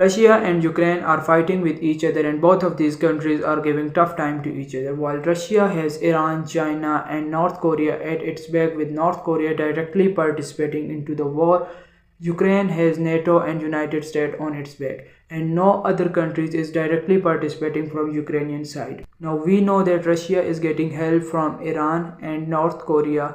Russia and Ukraine are fighting with each other, and both of these countries are giving tough time to each other. While Russia has Iran, China, and North Korea at its back, with North Korea directly participating into the war, Ukraine has NATO and United States on its back, and no other countries is directly participating from Ukrainian side. Now we know that Russia is getting help from Iran and North Korea,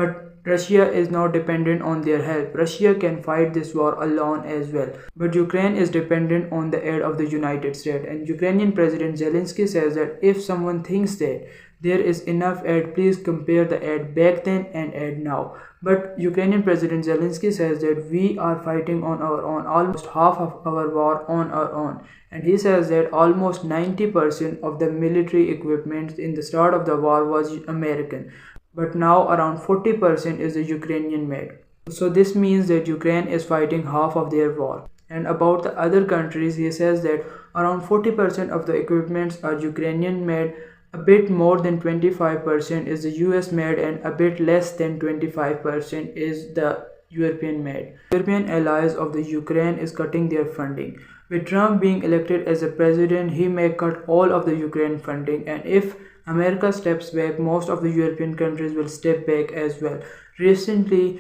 but Russia is not dependent on their help. Russia can fight this war alone as well. But Ukraine is dependent on the aid of the United States. And Ukrainian President Zelensky says that if someone thinks that there is enough aid, please compare the aid back then and aid now. But Ukrainian President Zelensky says that we are fighting on our own, almost half of our war on our own. And he says that almost 90% of the military equipment in the start of the war was American. But now around 40% is the Ukrainian made. So this means that Ukraine is fighting half of their war. And about the other countries, he says that around 40% of the equipments are Ukrainian made, a bit more than 25% is the US made, and a bit less than 25% is the European made. European allies of the Ukraine is cutting their funding. With Trump being elected as a president, he may cut all of the Ukraine funding, and if America steps back, most of the European countries will step back as well. Recently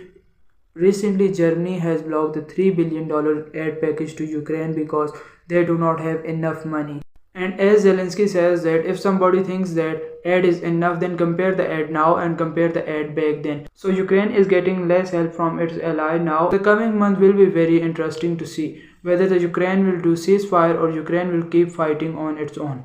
Germany has blocked the $3 billion aid package to Ukraine because they do not have enough money. And as Zelensky says that if somebody thinks that aid is enough, then compare the aid now and compare the aid back then. So Ukraine is getting less help from its ally now. The coming month will be very interesting to see whether the Ukraine will do ceasefire or Ukraine will keep fighting on its own.